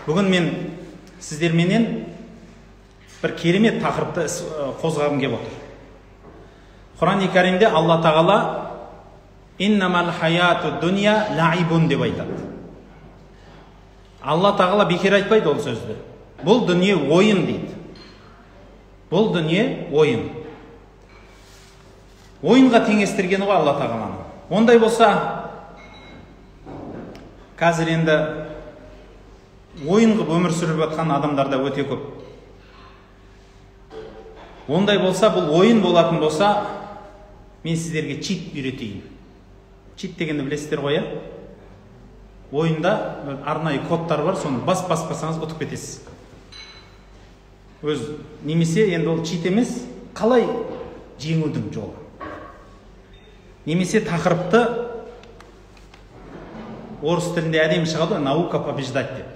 Бүгін мен сіздерменен бір керемет тақырыпты қозғағым келіп отыр. Құран-ы Кәрімде Алла Тағала «Иннамал хаяту дуния лаибун» деп айтады. Алла Тағала бекер айтпайды ол сөзді. Бұл дүние ойын дейді. Бұл дүние ойын. Ойынға теңестіргені ғой Алла Тағаланың. Ондай болса, қазір енді ойын қылып өмір сүріп жатқан адамдарда өте көп. Ондай болса, бұл ойын болатын болса, мен сіздерге чит үйретейін. Чит дегенді білесіздер ғой, ойында арнайы кодтар бар, соны баспасаңыз ұтып кетесіз. Немесе енді ол чит емес, қалай жеңудің жолы. Немесе тақырыпты орыс тілінде әдемі шығады, наука побеждать деп.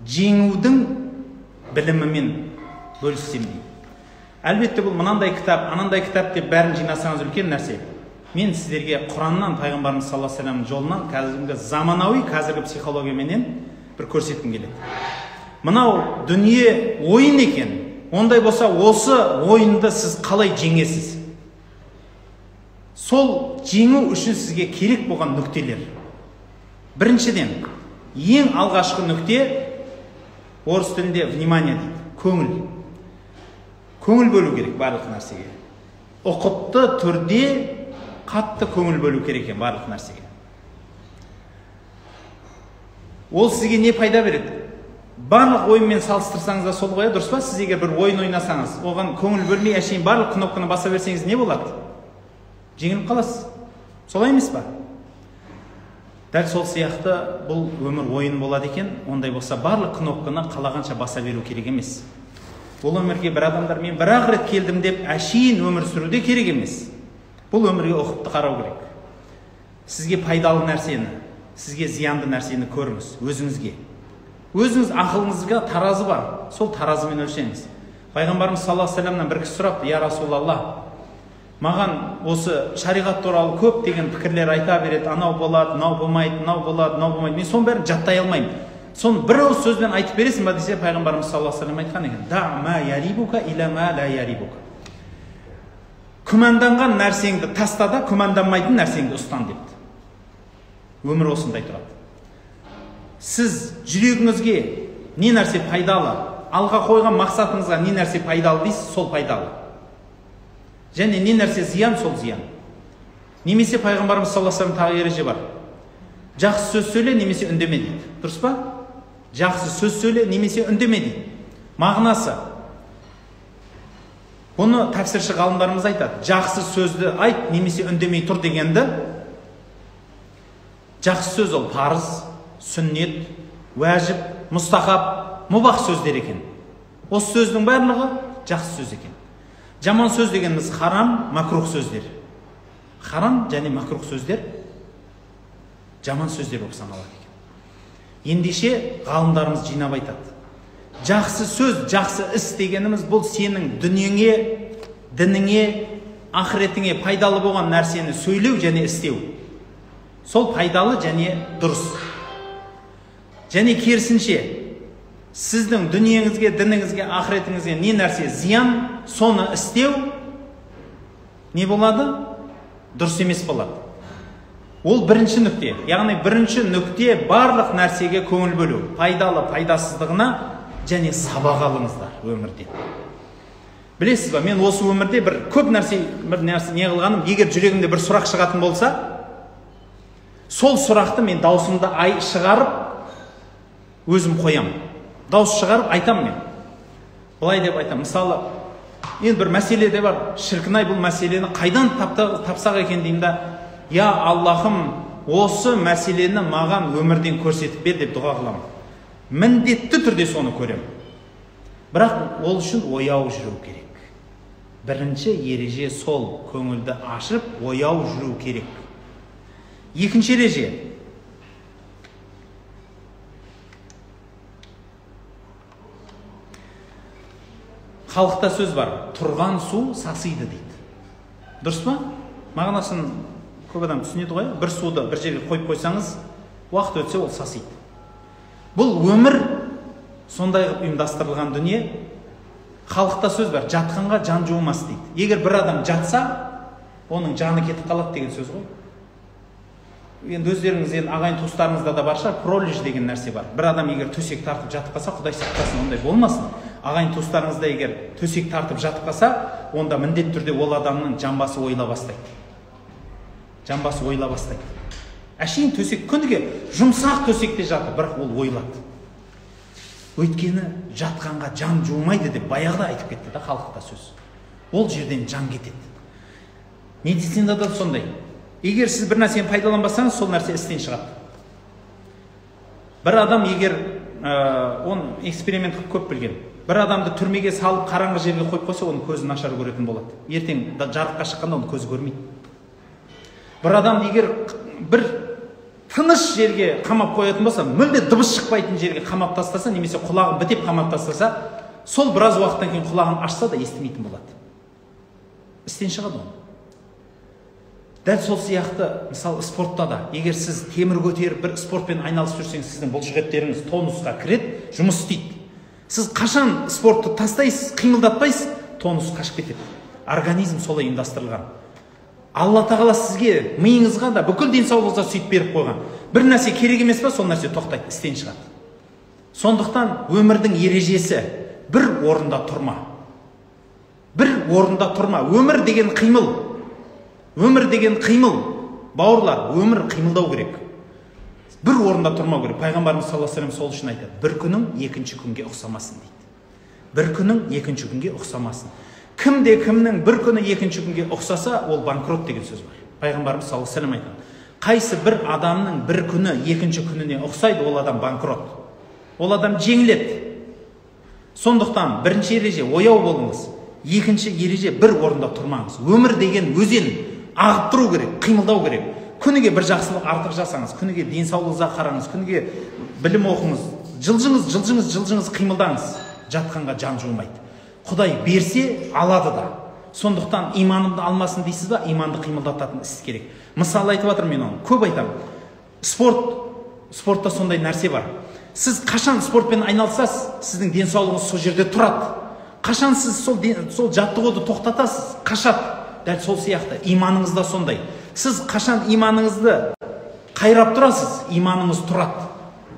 Жеңудің білімімен бөліссем дейді. Әлбетте бұл мынандай кітап, анандай кітап деп бәрін жинасаңыз үлкен нәрсе. Мен сіздерге Құраннан, пайғамбарымыз саллаллаху алейхи вассаламның жолынан қазіргі заманауи, қазіргі психологияменен бір көрсеткім келеді. Мынау дүние ойын екен. Ондай болса, осы ойынды сіз қалай жеңесіз? Сол жеңу үшін сізге керек болған нүктелер. Біріншіден, ең алғашқы нүкте орыс тілінде внимание дейді, көңіл. Көңіл бөлу керек барлық нәрсеге. Ұқыпты түрде қатты көңіл бөлу керек екен барлық нәрсеге. Ол сізге не пайда береді? Барлық ойынмен салыстырсаңыз да сол ғой, дұрыс па? Сіз егер бір ойын ойнасаңыз, оған көңіл бөлмей әшейін барлық кнопканы баса берсеңіз не болады? Жеңіліп қаласыз. Солай емес па? Дәл сол сияқты бұл өмір ойын болады екен. Ондай болса, барлық кнопканы қалағанша баса беру керек емес. Бұл өмірге бір адамдар мен бір-ақ рет келдім деп әшейін өмір сүруде керек емес. Бұл өмірге ұқыпты қарау керек. Сізге пайдалы нәрсені, сізге зиянды нәрсені көріңіз, өзіңізге. Өзіңіз ақылыңызға таразы бар, сол таразымен өлшеңіз. Пайғамбарымыз саллаллаху алейхи вассаламнан бір кісі сұрапты: «Я Расулалла, маған осы шариғат туралы көп деген пікірлер айта береді, анау болады, мынау болмайды, мынау болады, мынау болмайды. Мен соның бәрін жаттай алмаймын. Соны бір ауыз сөзбен айтып бересің ба?» десе, пайғамбарымыз саллаллаху алейхи вассалам айтқан екен: «Да ма ярибука иля ма ла ярибука». Күмәнданған нәрсеңді таста да, күмәнданмайтын нәрсеңді ұстан депті. Өмір осындай тұрады. Сіз жүрегіңізге не нәрсе пайдалы, алға қойған мақсатыңызға не нәрсе пайдалы дейсіз, сол пайдалы. Және не нәрсе зиян, сол зиян. Немесе пайғамбарымыз саллаллаху алейхи вассалам тағы ереже бар: жақсы сөз сөйле, немесе үндеме дейді. Дұрыс па? Жақсы сөз сөйле, немесе үндеме дейді. Мағынасы. Бұны тәпсірші ғалымдарымыз айтады: жақсы сөзді айт, немесе үндемей тұр дегенді. Жақсы сөз ол парыз, сүннет, уәжіп, мұстахаб, мұбах сөздер екен. Осы сөздің барлығы жақсы сөз екен. Жаман сөз дегеніміз харам, макрух сөздер. Харам және макрух сөздер жаман сөздер болып саналады екен. Ендеше ғалымдарымыз жинап айтады: жақсы сөз, жақсы іс дегеніміз бұл сенің дүниеңе, дініңе, ақыретіңе пайдалы болған нәрсені сөйлеу және істеу. Сол пайдалы және дұрыс. Және керісінше, сіздің дүниеңізге, дініңізге, ақыретіңізге не нәрсе зиян, соны істеу не болады? Дұрыс емес болады. Ол бірінші нүкте. Яғни бірінші нүкте барлық нәрсеге көңіл бөлу. Пайдалы, пайдасыздығына және сабақ алыңыздар өмірде. Білесіз ба, мен осы өмірде бір нәрсе не қылғаным, егер жүрегімде бір сұрақ шығатын болса, сол сұрақты мен даусымды шығарып өзім қоям. Дауыс шығарып айтам мен. Былай деп айтам. Мысалы, енді бір мәселе де бар. Шіркінай, бұл мәселені қайдан тапсақ екен деймін да: «Я Аллахым, осы мәселені маған өмірден көрсетіп бер» деп дұға қыламын. Міндетті түрде соны көрем. Бірақ ол үшін ояу жүру керек. Бірінші ереже сол: көңілді ашып, ояу жүру керек. Екінші ереже: халықта сөз бар: тұрған су сасиды дейді. Дұрыс па? Мағынасын көп адам түсінеді ғой. Бір суды бір жерге қойып қойсаңыз, уақыт өтсе ол сасиды. Бұл өмір сондай ұйымдастырылған дүние. Халықта сөз бар, жатқанға жан жуымас дейді. Егер бір адам жатса, оның жаны кетіп қалады деген сөз ғой. Енді өздеріңіз ағайын туыстарыңызда да бар шығар, пролиж деген нәрсе бар. Бір адам егер төсек тартып жатып қалса, Құдай сақтасын, ондай болмасын. Ағайын туыстарыңызда егер төсек тартып жатып қалса, онда міндетті түрде ол адамның жамбасы ойыла бастайды. Жамбасы ойыла бастайды. Әшейін төсек күніге жұмсақ төсекте жатыр, бірақ ол ойылады. Өйткені жатқанға жан жуымайды деп баяғыда айтып кетті да халықта сөз. Ол жерден жан кетеді. Медицинада да сондай. Егер сіз бір нәрсені пайдаланбасаңыз, сол нәрсе істен шығады. Бір адам егер он эксперимент көп білген. Бір адамды түрмеге салып қараңғы жерге қойып қойса, оның көзі нашар көретін болады. Ертең жарыққа шыққанда оның көзі көрмейді. Бір адам егер бір тыныш жерге қамап қоятын болса, мүлде дыбыс шықпайтын жерге қамап тастаса, немесе құлағын бітеп қамап тастаса, сол біраз уақыттан кейін құлағын ашса да естімейтін болады. Істен шығады ол. Дәл сол сияқты, мысалы, спортта да, егер сіз темір көтеріп бір спортпен айналысып жүрсеңіз, сіздің бұлшықеттеріңіз тонусқа кіреді, жұмыс істейді. Сіз қашан спортты тастайсыз, қимылдатпайсыз, тонус қашып кетеді. Организм солай ұйымдастырылған. Алла тағала сізге, миыңызға да, бүкіл денсаулығыңызға сөйтіп беріп қойған. Бір нәрсе керек емес па, сол нәрсе тоқтайды, істен шығады. Сондықтан өмірдің ережесі бір орында тұрма. Бір орында тұрма. Өмір деген қимыл. Өмір деген қимыл. Бауырлар, өмір қимылдау керек. Бір орында тұрмау керек. Пайғамбарымыз саллаллаху алейхи ва саллям сол үшін айтады: бір күнің екінші күнге ұқсамасын дейді. Бір күнің екінші күнге ұқсамасын. Кімде кімнің бір күні екінші күнге ұқсаса, ол банкрот деген сөз бар. Пайғамбарымыз саллаллаху алейхи ва саллям айтады: қайсы бір адамның бір күні екінші күніне ұқсайды, ол адам банкрот. Ол адам жеңіледі. Сондықтан бірінші ереже ояу болыңыз. Екінші ереже бір орында тұрмаңыз. Өмір деген өзен, ағып тұру керек, қимылдау керек. Күніге бір жақсылық артық жасаңыз, күніге денсаулығыңызға қараңыз, күніге білім оқыңыз, жылжыңыз, қимылдаңыз. Жатқанға жан жуымайды. Құдай берсе, алады да. Сондықтан иманымды алмасын дейсіз ба, иманды қимылдататын іс керек. Мысалы айтып жатырмын мен оны, көп айтамын. Спортта сондай нәрсе бар. Сіз қашан спортпен айналысасыз, сіздің денсаулығыңыз сол жерде тұрады. Қашан сіз сол жаттығуды тоқтатасыз, қашады. Дәл сол сияқты иманыңыз да сондай. Сіз қашан иманыңызды қайрап тұрасыз, иманыңыз тұрады.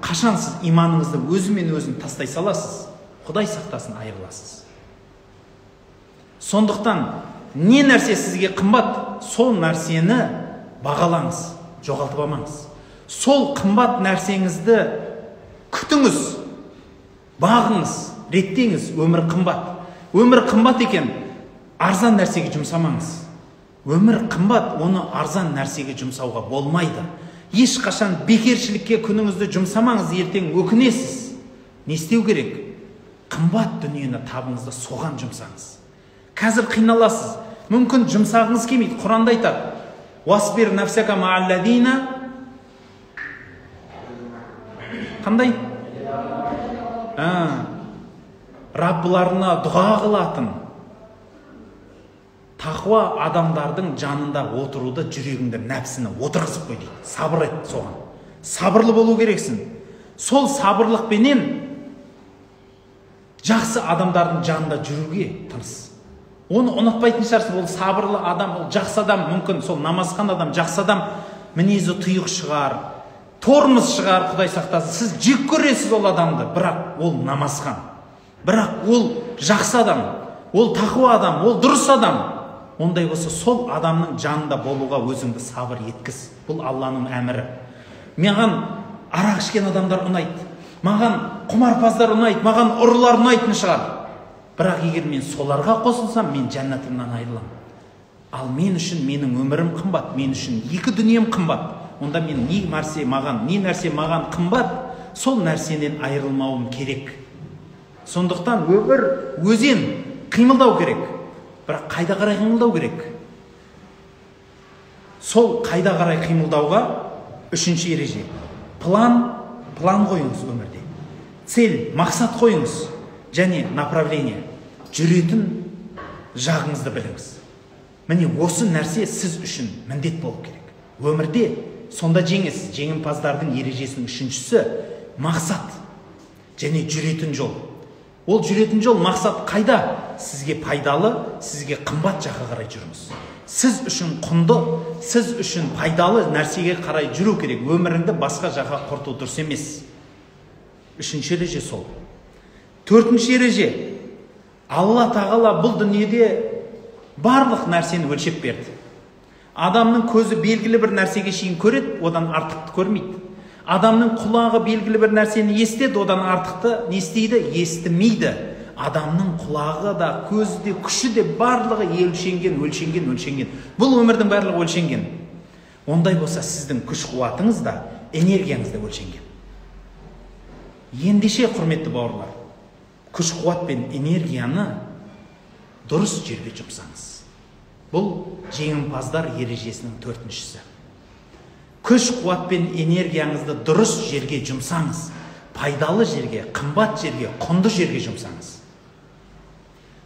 Қашан сіз иманыңызды өзімен өзін тастай саласыз, Құдай сақтасын, айырыласыз. Сондықтан не нәрсе сізге қымбат, сол нәрсені бағалаңыз, жоғалтып алмаңыз. Сол қымбат нәрсеңізді күтіңіз, бағыңыз, реттеңіз. Өмір қымбат. Өмір қымбат екен, арзан нәрсеге жұмсамаңыз. Өмір қымбат, оны арзан нәрсеге жұмсауға болмайды. Ешқашан бекершілікке күніңізді жұмсамаңыз, ертең өкінесіз. Не істеу керек? Қымбат дүниені табыңызды соған жұмсаңыз. Қазір қиналасыз, мүмкін жұмсағыңыз келмейді. Құранда айтады: «Уасбир нафсака ма'алладина». Қандай? Раббыларына дұға қылатын, тақуа адамдардың жанында отыруды, жүрегіңді, нәпсіні отырғызып қой дейді. Сабыр ет соған. Сабырлы болу керексің. Сол сабырлықпенен жақсы адамдардың жанында жүруге тырыс. Оны ұнатпайтын шығарсың. Ол сабырлы адам, ол жақсы адам, мүмкін сол намазхан адам, жақсы адам, мінезі тұйық шығар, тормыз шығар, Құдай сақтасын. Сіз жек көресіз ол адамды, бірақ ол намазхан. Бірақ ол жақсы адам, ол тақуа адам, ол дұрыс адам. Ондай болса, сол адамның жанында болуға өзіңді сабыр еткіз. Бұл Алланың әмірі. Маған арақ ішкен адамдар ұнайды, маған құмарпаздар ұнайды, маған ұрылар ұнайтын шығар. Бірақ егер мен соларға қосылсам, мен жәннатымнан айырыламын. Ал мен үшін менің өмірім қымбат, мен үшін екі дүнием қымбат. Онда мен не нәрсе маған қымбат, сол нәрсенен айырылмауым керек. Сондықтан өмір өзен, қимылдау керек. Бірақ қайда қарай қимылдау керек? Сол қайда қарай қимылдауға үшінші ереже. План қойыңыз өмірде. Цель, мақсат қойыңыз. Және направление. Жүретін жағыңызды біліңіз. Міне осы нәрсе сіз үшін міндет болып керек. Өмірде сонда жеңімпаздардың ережесінің үшіншісі мақсат. және жүретін жол. Ол жүретін жол мақсат қайда? Сізге пайдалы, сізге қымбат жаққа қарай жүріңіз. Сіз үшін құнды, сіз үшін пайдалы нәрсеге қарай жүру керек. Өміріңді басқа жаққа құрту дұрыс емес. Үшінші ереже сол. Төртінші ереже, Алла тағала бұл дүниеде барлық нәрсені өлшеп берді. Адамның көзі белгілі бір нәрсеге шейін көреді, одан артықты көрмейді. Адамның құлағы белгілі бір нәрсені естеді, одан артықты не істейді? Естімейді. Адамның құлағы да, көзі де, күші де барлығы өлшенген. Бұл өмірдің барлығы өлшенген. Ондай болса сіздің күш қуатыңыз да, энергияңыз да өлшенген. Ендеше, құрметті бауырлар, күш қуат пен энергияны дұрыс жерге жұмсаңыз. Бұл жеңімпаздар ережесінің төртіншісі. Күш қуат пен энергияңызды дұрыс жерге жұмсаңыз. Пайдалы жерге, қымбат жерге, құнды жерге жұмсаңыз.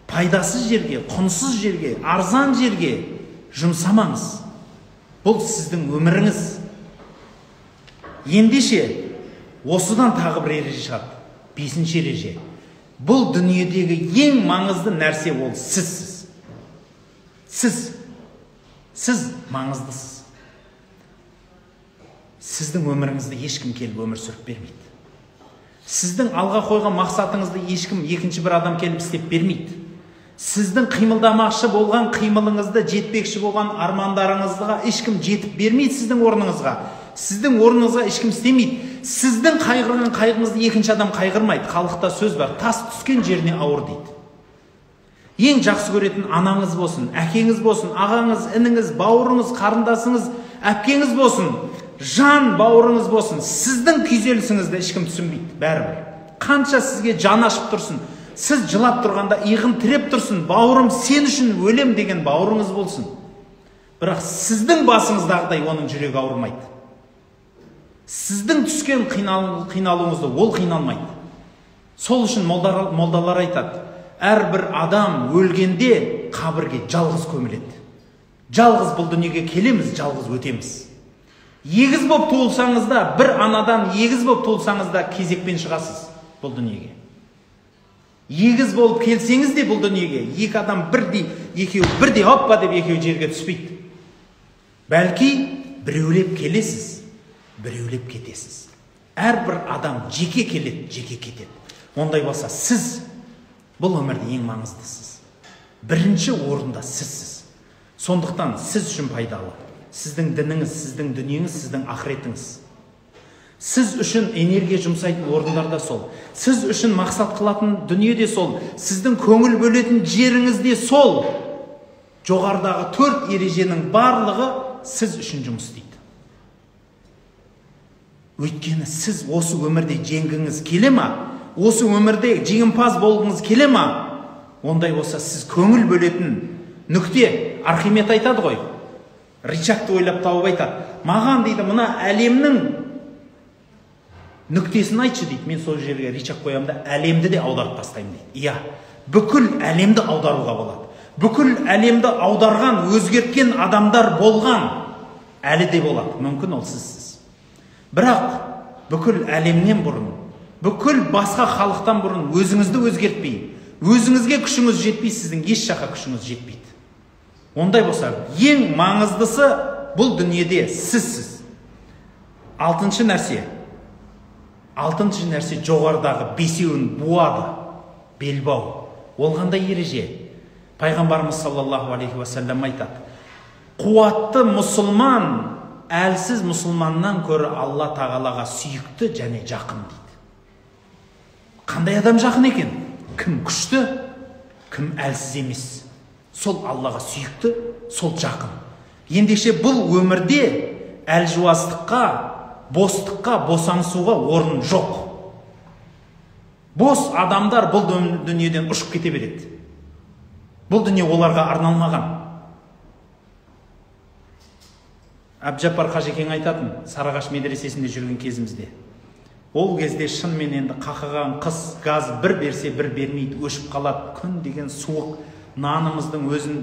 Пайдасыз жерге, құнсыз жерге, арзан жерге жұмсамаңыз. Бұл сіздің өміріңіз. Ендеше, осыдан тағы бір ереже шығады. Бесінші ереже. Бұл дүниедегі ең маңызды нәрсе ол сізсіз. Сіз маңыздысыз. Сіздің өміріңізді ешкім келіп өмір сүріп бермейді. Сіздің алға қойған мақсатыңызды ешкім екінші бір адам келіп істеп бермейді. Сіздің қимылдамақшы болған қимылыңызды, жетпекші болған армандарыңызға ешкім жетіп бермейді сіздің орныңызға. Сіздің орныңызға ешкім істемейді. Сіздің қайғырған қайғыңызды екінші адам қайғырмайды. Халықта сөз бар, тас түскен жеріне ауыр дейді. Ең жақсы көретін анаңыз болсын, әкеңіз болсын, ағаңыз, ініңіз, бауырыңыз, қарындасыңыз, әпкеңіз болсын, жан бауырыңыз болсын, сіздің күйзелісіңізді ешкім түсінбейді, бәрібір. Қанша сізге жан ашып тұрсын, сіз жылап тұрғанда иығын тіреп тұрсын, бауырым сен үшін өлем деген бауырыңыз болсын. Бірақ сіздің басыңыздағыдай оның жүрегі ауырмайды. Сіздің түскен қиналуыңызды ол қиналмайды. Сол үшін молдалар айтады, әрбір адам өлгенде қабірге жалғыз көміледі. Жалғыз бұл дүниеге келеміз, жалғыз өтеміз. Егіз боп туылсаңыз да, бір анадан егіз боп туылсаңыз да кезекпен шығасыз бұл дүниеге. Егіз болып келсеңіз де бұл дүниеге, екі адам бірдей хоппа деп екеуі жерге түспейді. Бәлки біреулеп келесіз, біреулеп кетесіз. Әрбір адам жеке келеді, жеке кетеді. Ондай болса сіз бұл өмірде ең маңыздысыз. Бірінші орында сізсіз. Сондықтан сіз үшін пайдалы. Сіздің дініңіз, сіздің дүниеңіз, сіздің ақыретіңіз. Сіз үшін энергия жұмсайтын орындарда сол. Сіз үшін мақсат қылатын дүниеде сол. Сіздің көңіл бөлетін жеріңіз де сол. Жоғарыдағы 4 ереженің барлығы сіз үшін жұмыс істейді. Өйткені сіз осы өмірде жеңгіңіз келе ма? Осы өмірде жеңімпаз болғыңыз келе ма? Ондай болса сіз көңіл бөлетін нүкте, Архимед айтады ғой. Рычагты ойлап тауып айтады. Маған дейді, мына әлемнің нүктесін айтшы дейді. Мен сол жерге рычаг қоямын да әлемді де аударып тастаймын дейді. Иә, бүкіл әлемді аударуға болады. Бүкіл әлемді аударған, өзгерткен адамдар болған, әлі де болады. Мүмкін ол сізсіз. Бірақ бүкіл әлемнен бұрын, бүкіл басқа халықтан бұрын өзіңізді өзгертпей, өзіңізге күшіңіз жетпей, сіздің еш жаққа күшіңіз жетпейді. Ондай болса, ең маңыздысы бұл дүниеде сізсіз. Алтыншы нәрсе жоғарыдағы бесеуін буады, белбау. Ол қандай ереже? Пайғамбарымыз саллаллаху алейхи уассалам айтады. Қуатты мұсылман әлсіз мұсылманнан көрі Алла тағалаға сүйікті және жақын дейді. Қандай адам жақын екен? Кім күшті, кім әлсіз емес. Сол Аллаға сүйікті, сол жақын. Ендеше бұл өмірде әлжуаздыққа, бостыққа, босаңсуға орын жоқ. Бос адамдар бұл дүниеден ұшып кете береді. Бұл дүние оларға арналмаған. Әбжаппар Қажекең айтатын, Сарыағаш медресесінде жүрген кезімізде. Ол кезде шынымен енді қақыған қыс, газ бір берсе бір бермейді, өшіп қалады. Күн деген суық. Нанымыздың өзін,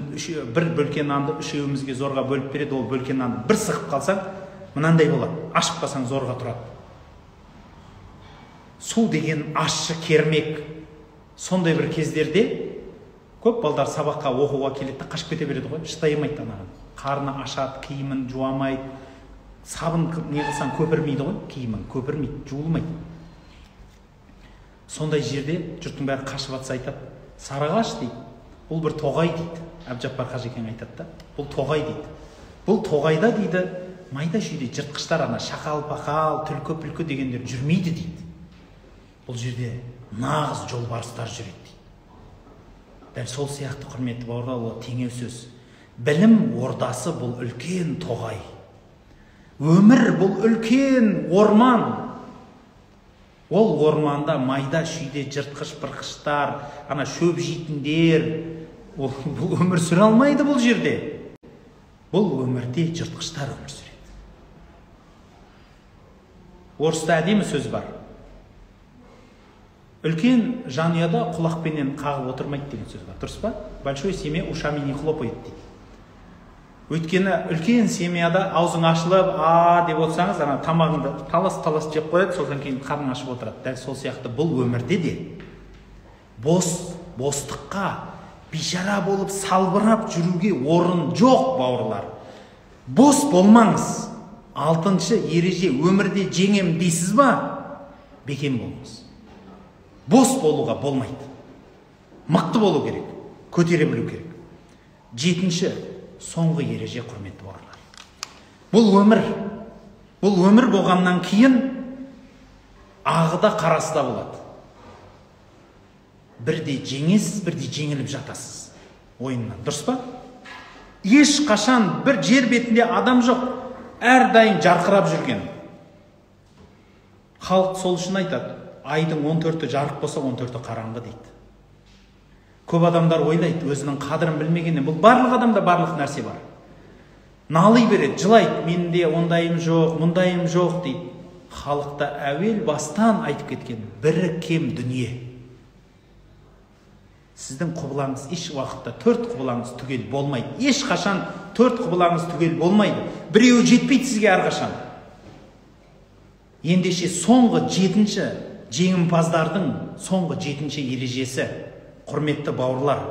бір бөлке нанды үшеуімізге зорға бөліп береді. Ол бөлке нанды бір сығып қалсаң, мынандай болады. Ашып қалсаң зорға тұрады. су деген ащы кермек. Сондай бір кездерде көп балдар сабаққа оқуға келеді де қашып кете береді ғой, шыдай алмайды анаған. Қарны ашады, киімін жуамайды, сабын не қылсаң көпірмейді ғой, киімін көпірмейді, жуылмайды. Сондай жерде жұрттың бәрі қашып атса айтады, Сарыағаш дейді, бұл бір тоғай дейді. Әбжаппар Қажекең айтады да, бұл тоғай дейді. Бұл тоғайда дейді, майда шүйде жыртқыштар, ана шақал, пақал, түлкі, пүлкі дегендер жүрмейді дейді. Бұл жерде нағыз жолбарыстар жүреді дейді. Дәл сол сияқты құрметті бауырлар, ол теңеу сөз. Білім ордасы бұл үлкен тоғай. Өмір бұл үлкен орман. Ол орманда майда шүйде жыртқыш пырқыштар, ана шөп жейтіндер, бұл өмір сүре алмайды бұл жерде. Бұл өмірде жыртқыштар өмір сүреді. Орыста әдемі сөз бар. Үлкен жанұяда құлақпенен қағып отырмайды деген сөз бар. Дұрыс па? Большой семья ушами не хлопает дейді. Өйткені үлкен семьяда аузың ашылып, деп отырсаңыз, ана тамағыңды талас жеп қояды, содан кейін қарның ашып отырады. Дәл сол сияқты бұл өмірде де бостыққа бейшара болып салбырап жүруге орын жоқ, бауырлар. Бос болмаңыз. 6-шы ереже, өмірде жеңем дейсіз ба? Бекем болыңыз. Бос болуға болмайды. Мықты болу керек, көтере білу керек. 7-ші, соңғы ереже, құрметті бауырлар. Бұл өмір болғаннан кейін ағыда қарасы да болады. Бірде жеңесіз, бірде жеңіліп жатасыз ойыннан. Дұрыс па? Ешқашан бір жер бетінде адам жоқ, әрдайым жарқырап жүрген. Халық сол үшін айтады, айдың 14-і жарық болса, 14-і қараңғы дейді. Көп адамдар ойлайды, өзінің қадірін білмегеннен. Бұл барлық адамда барлық нәрсе бар. Налый береді, жылайды, менде ондайым жоқ, мұндайым жоқ дейді. Халықта әуел бастан айтып кеткен бірі кем дүние. Сіздің құбылаңыз еш уақытта 4 құбылаңыз түгел болмайды. Ешқашан 4 құбылаңыз түгел болмайды. Біреуі жетпейді сізге әрқашан. Ендеше соңғы 7-ші жеңімпаздардың соңғы 7-ші ережесі, құрметті бауырлар,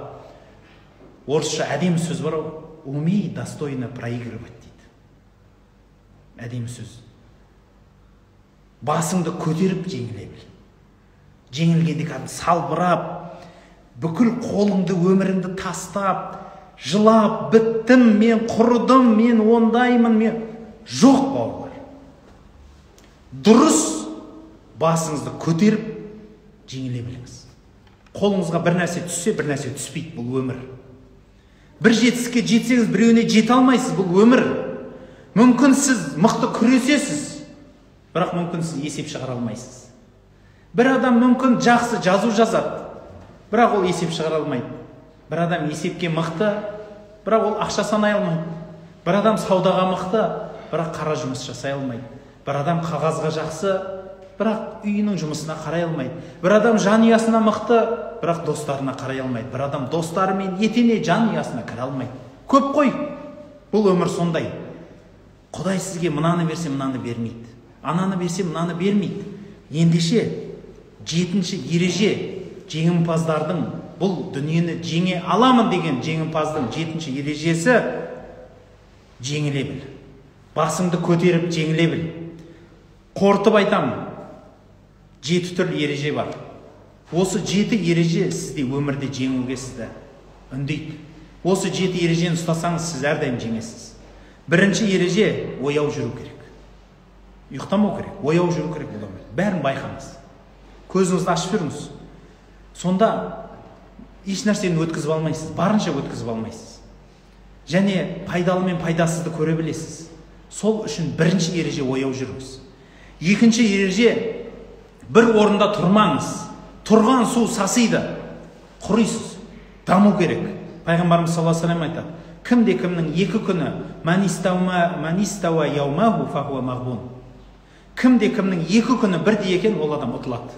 орысша әдемі сөз бар, умей достойно проигрывать дейді. Әдемі сөз. Басыңды көтеріп жеңіле біл. Жеңілгенде кәдімгі салбырап, бүкіл қолыңды, өміріңді тастап, жылап, біттім, мен құрыдым, мен ондаймын, мен жоқ, бауырлар. Дұрыс басыңызды көтеріп жеңіле біліңіз. Қолыңызға бір нәрсе түссе, бір нәрсе түспейді, бұл өмір. Бір жетістікке жетсеңіз, біреуіне жете алмайсыз, бұл өмір. Мүмкін сіз мықты күресесіз, бірақ мүмкін сіз есеп шығара алмайсыз. Бір адам мүмкін жақсы жазу жазады, бірақ ол есеп шығара алмайды. Бір адам есепке мықты, бірақ ол ақша санай алмайды. Бір адам саудаға мықты, бірақ қара жұмыс жасай алмайды. Бір адам қағазға жақсы, бірақ үйінің жұмысына қарай алмайды. Бір адам жанұясына мықты, бірақ достарына қарай алмайды. Бір адам достарымен етене жанұясына кіре алмайды. Көп қой. Бұл өмір сондай. Құдай сізге мынаны берсе, мынаны бермейді. Ананы берсе, мынаны бермейді. Ендеше 7-ші ереже, жеңімпаздардың, бұл дүниені жеңе аламын деген жеңімпаздың 7-ші ережесі, жеңіле біл. Басыңды көтеріп жеңіле біл. Қорытып айтамын, 7 түрлі ереже бар. Осы 7 ереже сізде өмірде жеңуге сізді үндейді. Осы 7 ережені ұстасаңыз, сіз әрдайым жеңесіз. Бірінші ереже — ояу жүру керек. Ұйықтамау керек, ояу жүру керек бұл өмірде. Бәрін байқаңыз. Көзіңізді ашып жүріңіз. Сонда еш нәрсені өткізіп алмайсыз, барынша өткізіп алмайсыз. Және пайдалы мен пайдасызды көре білесіз. Сол үшін бірінші ереже ояу жүріңіз. Екінші ереже — бір орында тұрмаңыз. Тұрған су сасиды, құрисыз. Даму керек. Пайғамбарымыз саллаллаху алейхи ва саллям айтады, кімде кімнің 2 күні манистауа яумаху фахуа мағбун. Кімде кімнің 2 күні бірдей екен, ол адам ұтылады.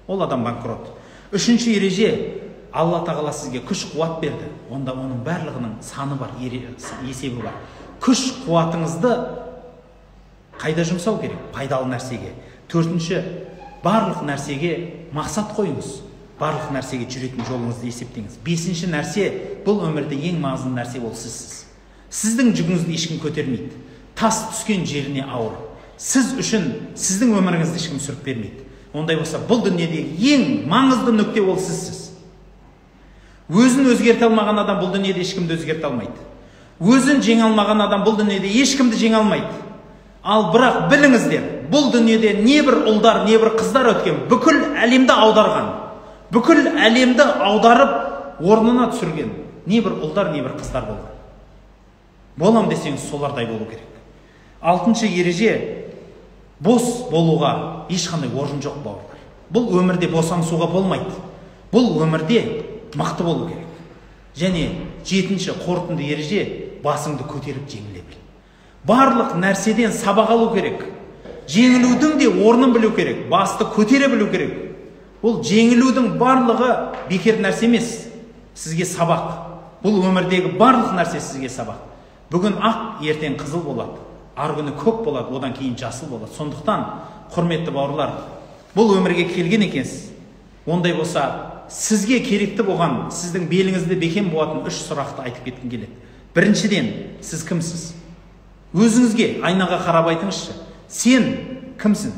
Ол адам банкрот. Үшінші ереже — Алла тағала сізге күш қуат берді. Онда оның барлығының саны бар, есебі бар. Күш қуатыңызды қайда жұмсау керек? Пайдалы нәрсеге. Төртінші, барлық нәрсеге мақсат қойыңыз, барлық нәрсеге жүретін жолыңызды есептеңіз. Бесінші нәрсе, бұл өмірде ең маңызды нәрсе ол сізсіз. Сіздің жүгіңізді ешкім көтермейді. Тас түскен жеріне ауыр. Сіз үшін сіздің өміріңізді ешкім сүріп бермейді. Ондай болса, бұл дүниедегі ең маңызды нүкте ол сізсіз. Өзін өзгерте алмаған адам бұл дүниеде ешкімді өзгерте алмайды. Өзін жеңе алмаған адам бұл дүниеде ешкімді жеңе алмайды. Ал бірақ біліңіздер, бұл дүниеде не бір ұлдар, не бір қыздар өткен, бүкіл әлемді аударған, бүкіл әлемді аударып орнына түсірген не бір ұлдар, не бір қыздар болды. Болам десеңіз, солардай болу керек. Алтыншы ереже, бос болуға ешқандай орын жоқ, бауырлар. Бұл өмірде босаңсуға болмайды. Бұл өмірде мықты болу керек. Және жетінші қорытынды ереже, басыңды көтеріп жеңіле біл. Барлық нәрседен сабақ алу керек. Жеңілудің де орнын білу керек. Басты көтере білу керек. Бұл жеңілудің барлығы бекер нәрсе емес. Сізге сабақ. Бұл өмірдегі барлық нәрсе сізге сабақ. Бүгін ақ, ертең қызыл болады. Ар күні көк болады, одан кейін жасыл болады. Сондықтан, құрметті бауырлар, бұл өмірге келген екенсіз. Ондай болса, сізге керекті болған, сіздің беліңізді бекем болатын 3 сұрақты айтып кеткім келеді. Біріншіден, сіз кімсіз? Өзіңізге айнаға қарап айтыңызшы. Сен кімсің?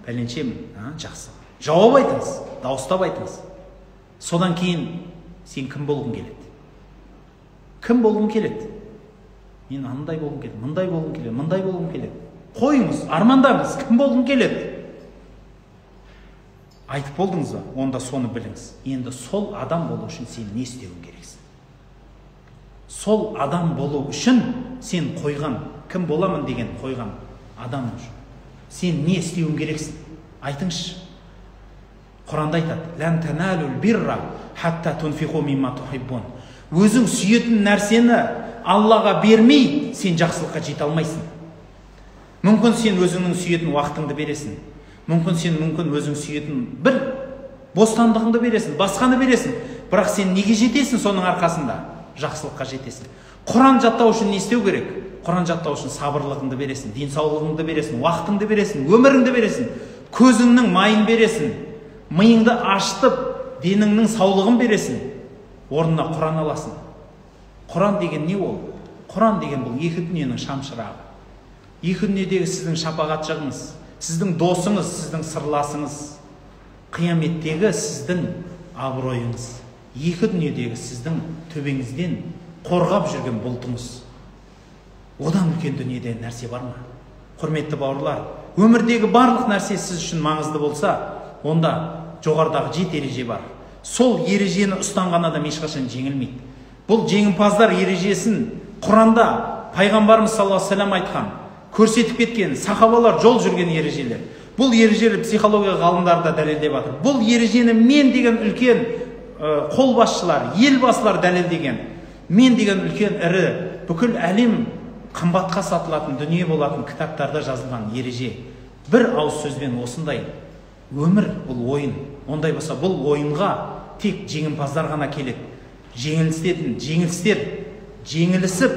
Пәленшемін. Жақсы. Жауап айтыңыз, дауыстап айтыңыз. Содан кейін сен кім болғың келеді? Кім болғың келеді? Мен андай болғым келеді, мындай болғым келеді, мындай болғым келеді. Қойыңыз, армандаңыз, кім болғың келеді? Айтып болдыңыз ба? Онда соны біліңіз. Енді сол адам болу үшін сен не істеуің керексің? Сол адам болу үшін сен қойған, кім боламын деген қойған адам үшін сен не істеуің керексің? Айтыңызшы. Құранда айтады: "Лән таналул бирра хатта тунфиқу мимма тухиббун." Өзің сүйетін нәрсені Аллаға бермей, сен жақсылыққа жете алмайсың. Мүмкін сен өзіңнің сүйетін уақытыңды бересің. Мүмкін өзің сүйетін бір бостандығыңды бересің, басқаны бересің. Бірақ сен неге жетесің соның арқасында? Жақсылыққа жетесің. Құран жаттау үшін не істеу керек? Құран жаттау үшін сабырлығыңды бересің, денсаулығыңды бересің, уақытыңды бересің, өміріңді бересің, көзіңнің майын бересің, миыңды ашытып, деніңнің саулығын бересің. Орнына Құран аласың. Құран деген не ол? Құран деген бұл екі дүниенің шамшырағы. Екі дүниедегі сіздің шапағатшығыңыз, сіздің досыңыз, сіздің сырласыңыз, қияметтегі сіздің абыройыңыз, екі дүниедегі сіздің төбеңізден қорғап жүрген бұлтыңыз. Одан үлкен дүниеде нәрсе бар ма? Құрметті бауырлар, өмірдегі барлық нәрсе сіз үшін маңызды болса, онда жоғарыдағы 7 ереже бар. Сол ережені ұстанған адам ешқашан жеңілмейді. Бұл жеңімпаздар ережесін Құранда пайғамбарымыз саллаллаху алейхи ва саллям айтқан, көрсетіп кеткен, сахабалар жол жүрген ережелер. Бұл ережелер психология ғалымдары да дәлелдеп жатыр. Бұл ережені мен деген үлкен қолбасшылар, елбасылар дәлелдеген. Мен деген үлкен ірі, бүкіл әлем қымбатқа сатылатын дүние болатын кітаптарда жазылған ереже. Бір ауыз сөзбен осындай: өмір бұл ойын. Ондай болса, бұл ойынға тек жеңімпаздар ғана келеді. Жеңілісіп,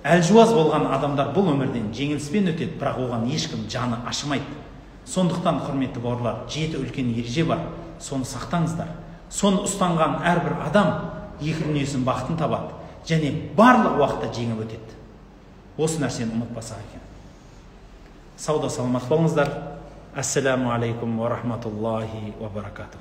әлжуаз болған адамдар бұл өмірден жеңіліспен өтеді, бірақ оған ешкім жаны ашымайды. Сондықтан, құрметті бауырлар, 7 үлкен ереже бар. Соны сақтаңыздар. Соны ұстанған әрбір адам екі дүниесінің бақытын табады және барлық уақытта жеңіп өтеді. Осы нәрсені ұмытпасақ екен. Сауда саламат болыңыздар. Ассаламу алейкум ва рахматуллахи ва баракатух.